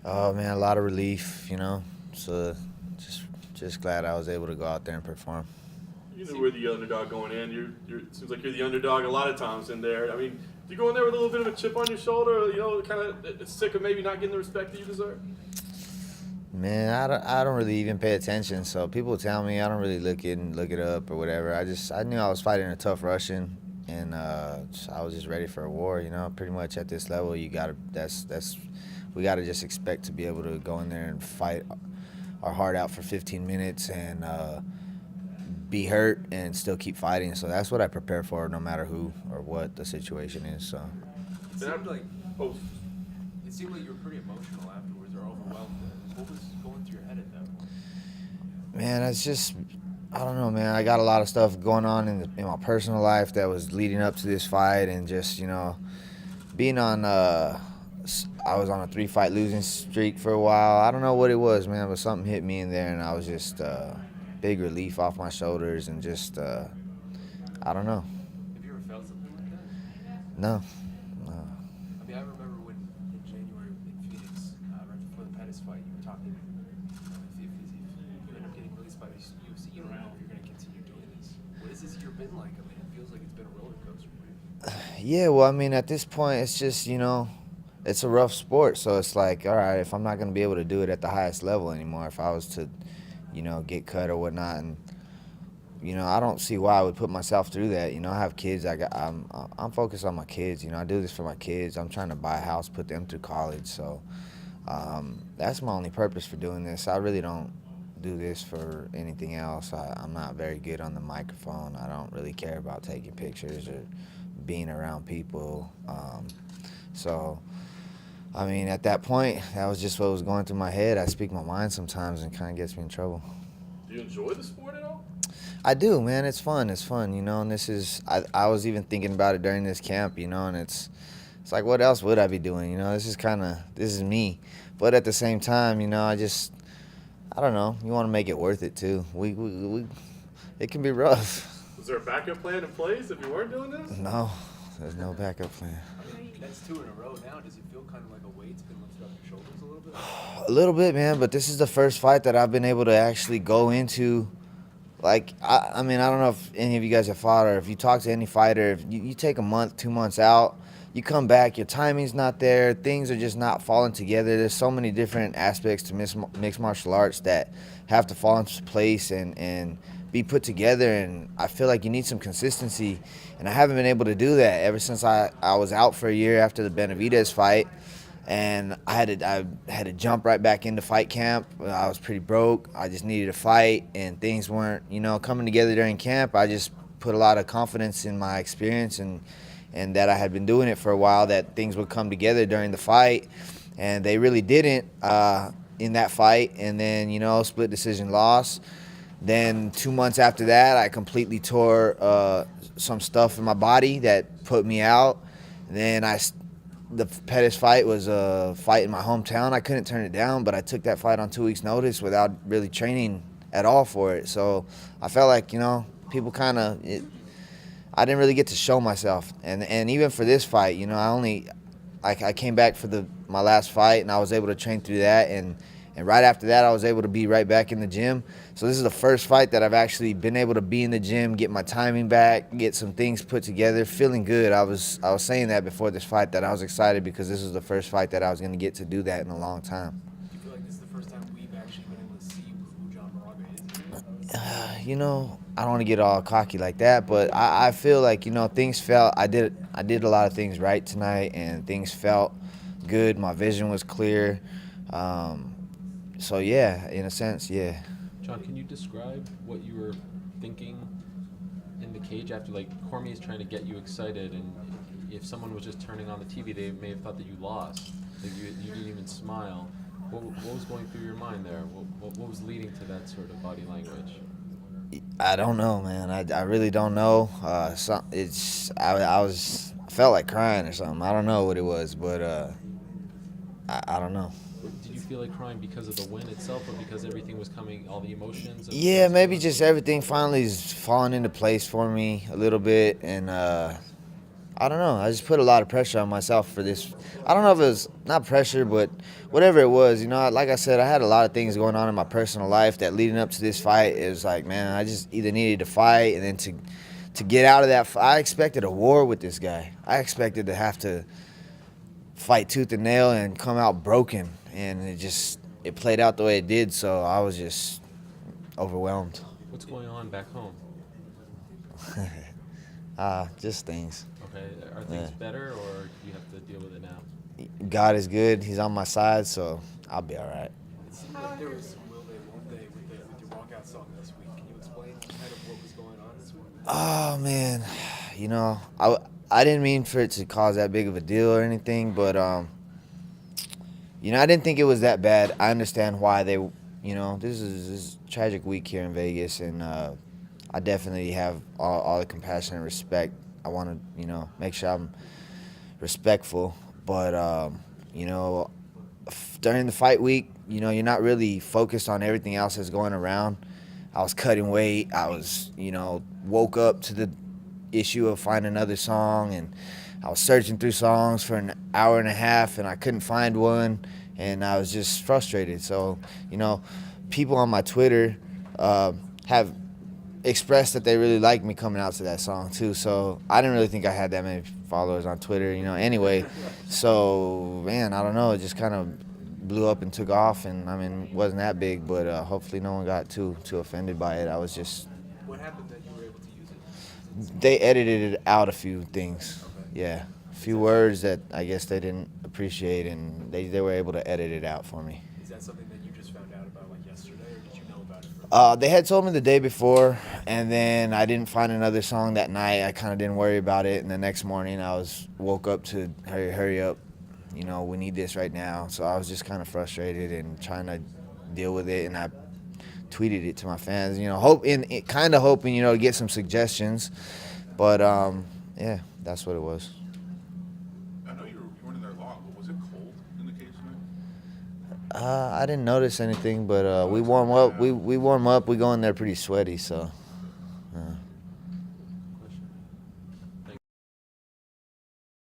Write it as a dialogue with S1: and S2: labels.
S1: Oh man, a lot of relief, So just glad I was able to go out there and perform.
S2: You knew we're the underdog going in. It seems like you're the underdog a lot of times in there. I mean, do you go in there with a little bit of a chip on your shoulder, or, kind of sick of maybe not getting the respect that you deserve?
S1: Man, I don't really even pay attention. So people tell me I don't really look it up or whatever. I knew I was fighting a tough Russian, and I was just ready for a war. Pretty much at this level, you gotta that's we gotta just expect to be able to go in there and fight our heart out for 15 minutes and be hurt and still keep fighting. So that's what I prepare for, no matter who or what the situation is. So.
S3: It seemed like
S2: Oh,
S3: it seemed like you were pretty emotional afterwards, or overwhelmed. What was going through your head at that point?
S1: Man, it's just I don't know, man. I got a lot of stuff going on in my personal life that was leading up to this fight, and just being on. I was on a 3-fight losing streak for a while. I don't know what it was, man, but something hit me in there, and I was just big relief off my shoulders, and just I don't know.
S3: Have you ever felt something like that?
S1: No, no.
S3: I mean, I remember when in January in Phoenix, right before the Pettis fight, you were talking. If you end up getting released by the UFC, you don't know if you're going to continue doing this. What has this year been like? I mean, it feels like it's been a roller coaster for you.
S1: Yeah, well, I mean, at this point, it's just it's a rough sport. So it's like, all right, if I'm not going to be able to do it at the highest level anymore, if I was to, get cut or whatnot, and I don't see why I would put myself through that. I have kids. I'm focused on my kids. I do this for my kids. I'm trying to buy a house, put them through college. So that's my only purpose for doing this. I really don't do this for anything else. I'm not very good on the microphone. I don't really care about taking pictures or being around people. So, I mean, at that point, that was just what was going through my head. I speak my mind sometimes, and kind of gets me in trouble.
S2: do you enjoy the sport at all?
S1: I do, man. It's fun. It's fun, and I was even thinking about it during this camp, and it's like, what else would I be doing? This is me. But at the same time, I don't know. You want to make it worth it too. It can be rough.
S2: Was there a backup plan in place if you weren't doing this?
S1: No, there's no backup plan.
S3: I mean, that's 2 in a row now. Does it feel kind of like a weight's been lifted off your shoulders a little bit?
S1: A little bit, man. But this is the first fight that I've been able to actually go into. Like, I mean, I don't know if any of you guys have fought, or if you talk to any fighter, if you take a month, 2 months out, you come back, your timing's not there, things are just not falling together. There's so many different aspects to mixed martial arts that have to fall into place and be put together, and I feel like you need some consistency, and I haven't been able to do that ever since I was out for a year after the Benavidez fight. And I had to jump right back into fight camp. I was pretty broke. I just needed a fight, and things weren't, coming together during camp. I just put a lot of confidence in my experience and that I had been doing it for a while, that things would come together during the fight, and they really didn't in that fight. And then, split decision loss. Then 2 months after that, I completely tore some stuff in my body that put me out. Then the Pettis fight was a fight in my hometown. I couldn't turn it down, but I took that fight on 2 weeks' notice without really training at all for it. So I felt like, people I didn't really get to show myself. And even for this fight, I came back for my last fight, and I was able to train through that. And right after that, I was able to be right back in the gym. So this is the first fight that I've actually been able to be in the gym, get my timing back, get some things put together, feeling good. I was saying that before this fight, that I was excited because this was the first fight that I was going to get to do that in a long time.
S3: Do you feel like this is the first time we've actually been able to see who John Moraga is?
S1: I don't want to get all cocky like that, but I feel like, things felt, I did a lot of things right tonight, and things felt good. My vision was clear. So yeah, in a sense, yeah.
S4: John, can you describe what you were thinking in the cage after, like, Cormier's trying to get you excited, and if someone was just turning on the TV, they may have thought that you lost. Like, you didn't even smile. What was going through your mind there? What was leading to that sort of body language?
S1: I don't know, man. I really don't know. I felt like crying or something. I don't know what it was, but I don't know.
S4: Did you feel like crying because of the win itself, or because everything was coming, all the emotions?
S1: Yeah, maybe just everything finally is falling into place for me a little bit, and I don't know. I just put a lot of pressure on myself for this. I don't know if it was not pressure, but whatever it was, like I said, I had a lot of things going on in my personal life that leading up to this fight, it was like, man, I just either needed to fight and then to get out of that. I expected a war with this guy. I expected to have to fight tooth and nail and come out broken, and it played out the way it did, so I was just overwhelmed.
S4: What's going on back home?
S1: Just things.
S4: Okay, are things better, or do you have to deal with it now?
S1: God is good. He's on my side, so I'll be all right.
S3: It seemed like there was some will they, won't they with your walkout song this week. Can you explain kind of what was going on this week?
S1: Oh, man. I didn't mean for it to cause that big of a deal or anything, but, I didn't think it was that bad. I understand why this is a tragic week here in Vegas, and I definitely have all the compassion and respect. I want to, make sure I'm respectful. But, during the fight week, you're not really focused on everything else that's going around. I was cutting weight. I was, woke up to the issue of finding another song, and I was searching through songs for an hour and a half, and I couldn't find one, and I was just frustrated. So, people on my Twitter have expressed that they really liked me coming out to that song too. So I didn't really think I had that many followers on Twitter, anyway. So, man, I don't know. It just kind of blew up and took off, and, it wasn't that big, but hopefully no one got too offended by it. I was just...
S3: What happened that you were able to use it?
S1: They edited it out a few things. Okay. Yeah. A few words that I guess they didn't appreciate, and they were able to edit it out for me.
S3: Is that something that you just found out about yesterday, or did you know about it?
S1: They had told me the day before, and then I didn't find another song that night. I kind of didn't worry about it, and the next morning I woke up to hurry up. We need this right now. So I was just kind of frustrated and trying to deal with it, and I tweeted it to my fans, hoping to get some suggestions. But, yeah, that's what it was.
S5: I know you weren't in there long, but was it cold in the cage tonight?
S1: I didn't notice anything, but we warm up. We warm up. We go in there pretty sweaty, so